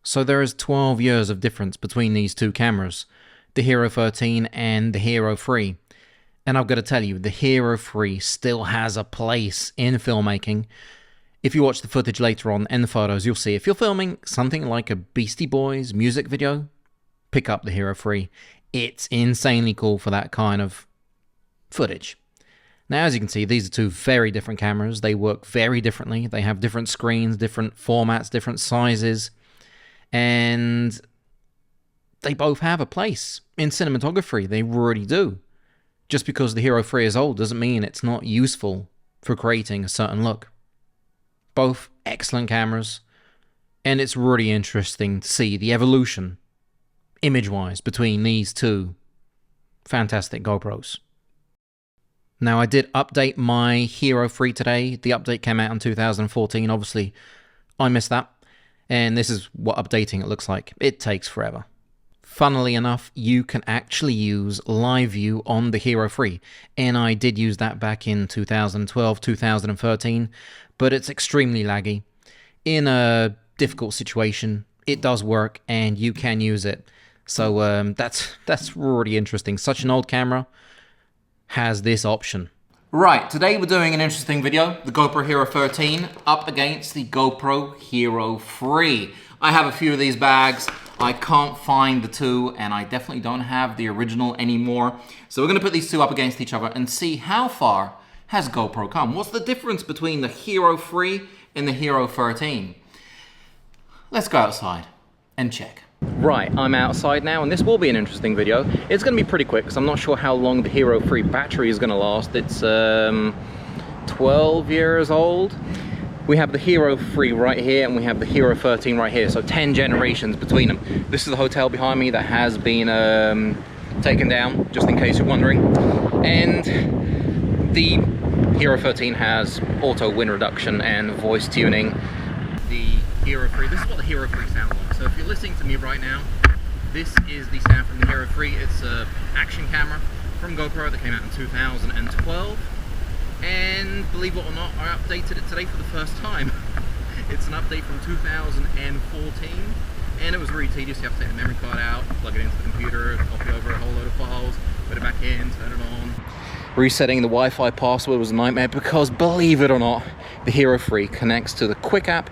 So there is 12 years of difference between these two cameras, the Hero 13 and the Hero 3. And I've got to tell you, the Hero 3 still has a place in filmmaking. If you watch the footage later on and the photos, you'll see if you're filming something like a Beastie Boys music video, pick up the Hero 3. It's insanely cool for that kind of footage. Now, as you can see, these are two very different cameras. They work very differently. They have different screens, different formats, different sizes. And they both have a place in cinematography. They really do. Just because the Hero 3 is old doesn't mean it's not useful for creating a certain look. Both excellent cameras, and it's really interesting to see the evolution, image-wise, between these two fantastic GoPros. Now, I did update my Hero 3 today. The update came out in 2014. Obviously, I missed that. And this is what updating it looks like. It takes forever. Funnily enough, you can actually use live view on the Hero 3. And I did use that back in 2012, 2013. But it's extremely laggy. In a difficult situation, it does work and you can use it. So that's really interesting. Such an old camera has this option. Right, today we're doing an interesting video, the GoPro Hero 13 up against the GoPro Hero 3. I have a few of these bags. I can't find the two, and I definitely don't have the original anymore. So we're gonna put these two up against each other and see how far has GoPro come. What's the difference between the Hero 3 and the Hero 13? Let's go outside and check. Right, I'm outside now, and this will be an interesting video. It's going to be pretty quick, because I'm not sure how long the Hero 3 battery is going to last. It's 12 years old. We have the Hero 3 right here, and we have the Hero 13 right here, so 10 generations between them. This is the hotel behind me that has been taken down, just in case you're wondering. And the Hero 13 has auto wind reduction and voice tuning. The Hero 3, this is what the Hero 3 sounds like. So if you're listening to me right now, this is the sound from the Hero 3. It's an action camera from GoPro that came out in 2012. And believe it or not, I updated it today for the first time. It's an update from 2014. And it was really tedious. You have to take the memory card out, plug it into the computer, copy over a whole load of files, put it back in, turn it on. Resetting the Wi-Fi password was a nightmare because, believe it or not, the Hero 3 connects to the Quick app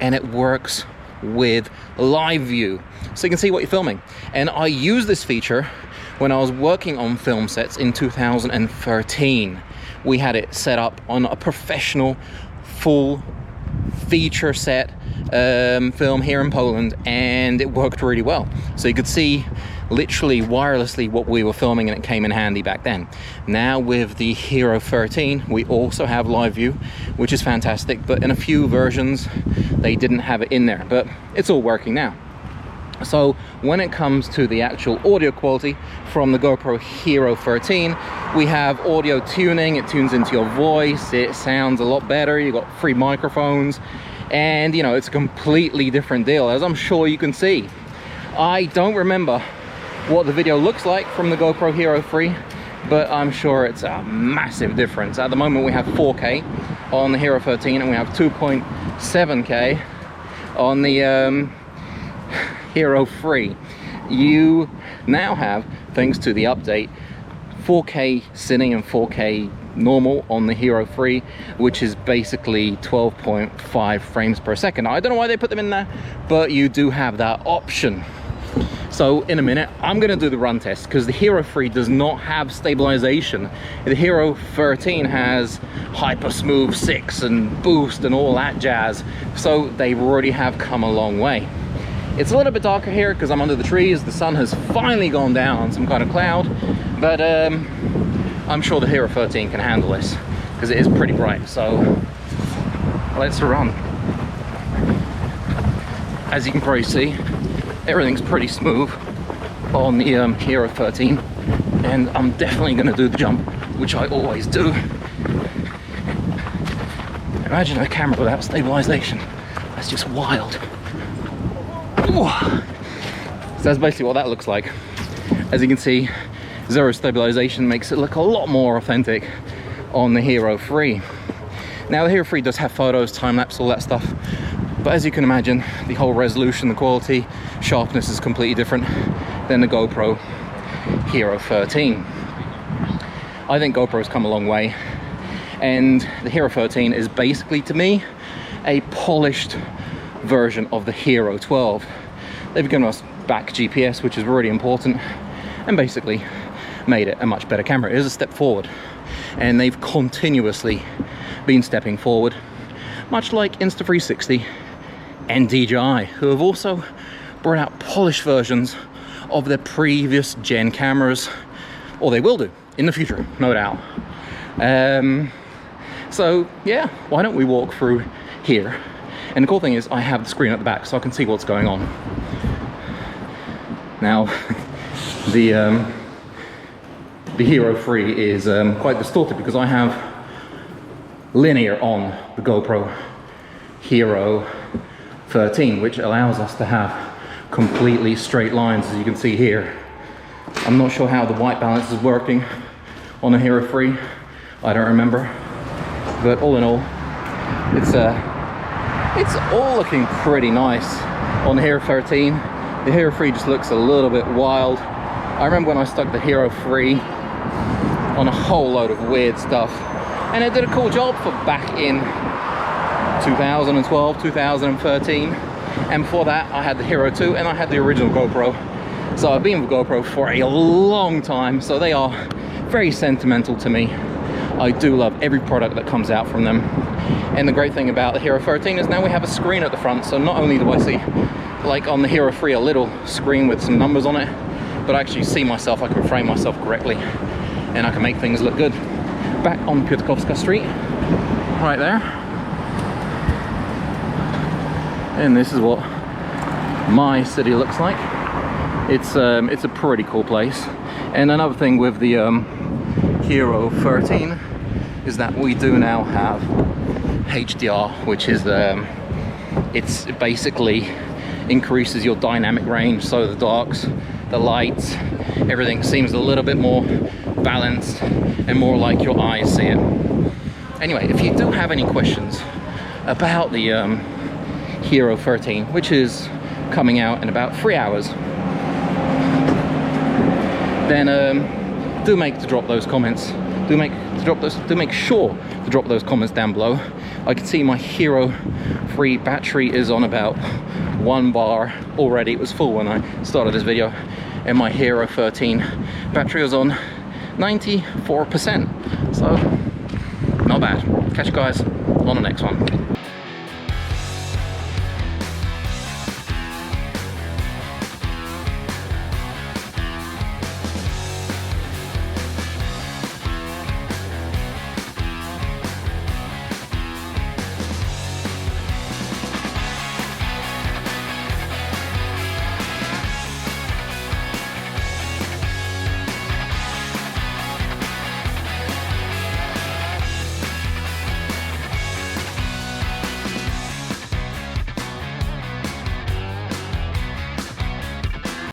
and it works with live view, so you can see what you're filming. And I used this feature when I was working on film sets in 2013. We had it set up on a professional full feature set film here in Poland, and it worked really well. So you could see literally wirelessly what we were filming, and it came in handy back then. Now with the Hero 13, we also have live view, which is fantastic, but in a few versions they didn't have it in there, but it's all working now. So when it comes to the actual audio quality from the GoPro Hero 13, we have audio tuning. It tunes into your voice, it sounds a lot better. You've got 3 microphones, and you know, it's a completely different deal, as I'm sure you can see. I don't remember what the video looks like from the GoPro Hero 3, but I'm sure it's a massive difference. At the moment we have 4K on the Hero 13, and we have 2.7K on the Hero 3. You now have, thanks to the update, 4K cine and 4K normal on the Hero 3, which is basically 12.5 frames per second. I don't know why they put them in there, but you do have that option. So in a minute, I'm going to do the run test, because the Hero 3 does not have stabilization. The Hero 13 has Hyper Smooth 6 and Boost and all that jazz. So they already have come a long way. It's a little bit darker here because I'm under the trees. The sun has finally gone down on some kind of cloud, but I'm sure the Hero 13 can handle this because it is pretty bright. So let's run. As you can probably see, everything's pretty smooth on the Hero 13, and I'm definitely going to do the jump, which I always do. Imagine a camera without stabilization. That's just wild. Ooh. So that's basically what that looks like. As you can see, zero stabilization makes it look a lot more authentic on the Hero 3. Now the Hero 3 does have photos, time-lapse, all that stuff, But as you can imagine, the whole resolution, the quality, sharpness is completely different than the GoPro Hero 13. I think GoPro's come a long way, and the Hero 13 is basically, to me, a polished version of the Hero 12. They've given us back GPS, which is really important, and basically made it a much better camera. It is a step forward, and they've continuously been stepping forward, much like Insta360 and DJI, who have also brought out polished versions of their previous gen cameras, or they will do in the future, no doubt. So yeah, why don't we walk through here? And the cool thing is I have the screen at the back, so I can see what's going on. Now, the Hero 3 is quite distorted because I have linear on the GoPro Hero 13, which allows us to have completely straight lines, as you can see here. I'm not sure how the white balance is working on the Hero 3. I don't remember. But all in all, it's all looking pretty nice on the Hero 13. The Hero 3 just looks a little bit wild. I remember when I stuck the Hero 3 on a whole load of weird stuff, and it did a cool job for back in 2012, 2013. And before that, I had the Hero 2 and I had the original GoPro. So I've been with GoPro for a long time, so they are very sentimental to me. I do love every product that comes out from them. And the great thing about the Hero 13 is now we have a screen at the front, so not only do I see, like on the Hero 3, a little screen with some numbers on it, but I actually see myself, I can frame myself correctly, and I can make things look good. Back on Piotrkowska Street, right there. And this is what my city looks like. It's a pretty cool place. And another thing with the Hero 13 is that we do now have HDR, which is it basically increases your dynamic range, so the darks, the lights, everything seems a little bit more balanced and more like your eyes see it. Anyway, if you do have any questions about the Hero 13, which is coming out in about 3 hours, then do make sure to drop those comments down below. I can see my Hero 3 battery is on about 1 bar already. It was full when I started this video, and my Hero 13 battery was on 94%, so not bad. Catch you guys on the next one.